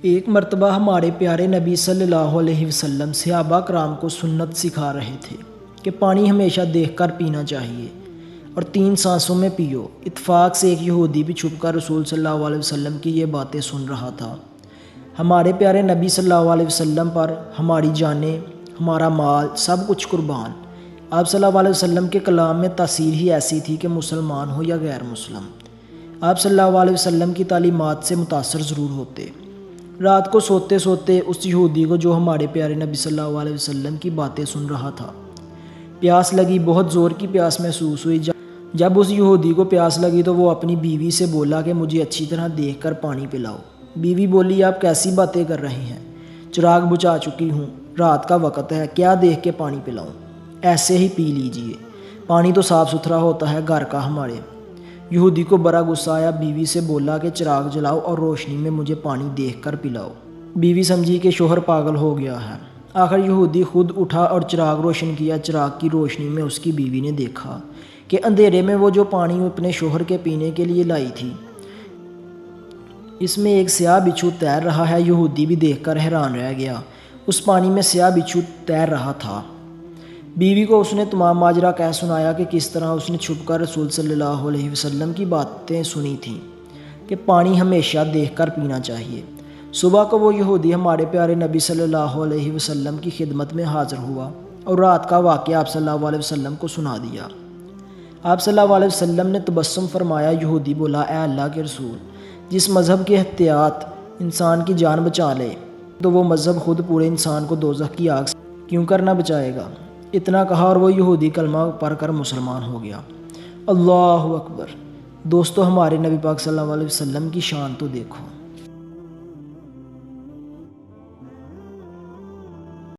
ایک مرتبہ ہمارے پیارے نبی صلی اللہ علیہ وسلم صحابہ کرام کو سنت سکھا رہے تھے کہ پانی ہمیشہ دیکھ کر پینا چاہیے اور 3 سانسوں میں پیو۔ اتفاق سے ایک یہودی بھی چھپ کر رسول صلی اللہ علیہ وسلم کی یہ باتیں سن رہا تھا۔ ہمارے پیارے نبی صلی اللہ علیہ وسلم پر ہماری جانیں، ہمارا مال، سب کچھ قربان۔ آپ صلی اللہ علیہ وسلم کے کلام میں تاثیر ہی ایسی تھی کہ مسلمان ہو یا غیر مسلم، آپ صلی اللہ علیہ وسلم کی تعلیمات سے متاثر ضرور ہوتے۔ رات کو سوتے سوتے اس یہودی کو جو ہمارے پیارے نبی صلی اللہ علیہ وسلم کی باتیں سن رہا تھا پیاس لگی، بہت زور کی پیاس محسوس ہوئی۔ جب اس یہودی کو پیاس لگی تو وہ اپنی بیوی سے بولا کہ مجھے اچھی طرح دیکھ کر پانی پلاؤ۔ بیوی بولی، آپ کیسی باتیں کر رہے ہیں؟ چراغ بجھا چکی ہوں، رات کا وقت ہے، کیا دیکھ کے پانی پلاؤں؟ ایسے ہی پی لیجئے، پانی تو صاف ستھرا ہوتا ہے گھر کا ہمارے۔ یہودی کو بڑا غصہ آیا، بیوی سے بولا کہ چراغ جلاؤ اور روشنی میں مجھے پانی دیکھ کر پلاؤ۔ بیوی سمجھی کہ شوہر پاگل ہو گیا ہے۔ آخر یہودی خود اٹھا اور چراغ روشن کیا۔ چراغ کی روشنی میں اس کی بیوی نے دیکھا کہ اندھیرے میں وہ جو پانی اپنے شوہر کے پینے کے لیے لائی تھی، اس میں ایک سیاہ بچھو تیر رہا ہے۔ یہودی بھی دیکھ کر حیران رہ گیا، اس پانی میں سیاہ بچھو تیر رہا تھا۔ بیوی کو اس نے تمام ماجرا کہہ سنایا کہ کس طرح اس نے چھپ کر رسول صلی اللہ علیہ وسلم کی باتیں سنی تھیں کہ پانی ہمیشہ دیکھ کر پینا چاہیے۔ صبح کو وہ یہودی ہمارے پیارے نبی صلی اللہ علیہ وسلم کی خدمت میں حاضر ہوا اور رات کا واقعہ آپ صلی اللہ علیہ وسلم کو سنا دیا۔ آپ صلی اللہ علیہ وسلم نے تبسم فرمایا۔ یہودی بولا، اے اللہ کے رسول، جس مذہب کے احتیاط انسان کی جان بچا لے تو وہ مذہب خود پورے انسان کو دوزخ کی آگ سے کیوں کر نہ بچائے گا؟ اتنا کہا اور وہ یہودی کلمہ پڑھ کر مسلمان ہو گیا۔ اللہ اکبر۔ دوستو، ہمارے نبی پاک صلی اللہ علیہ وسلم کی شان تو دیکھو۔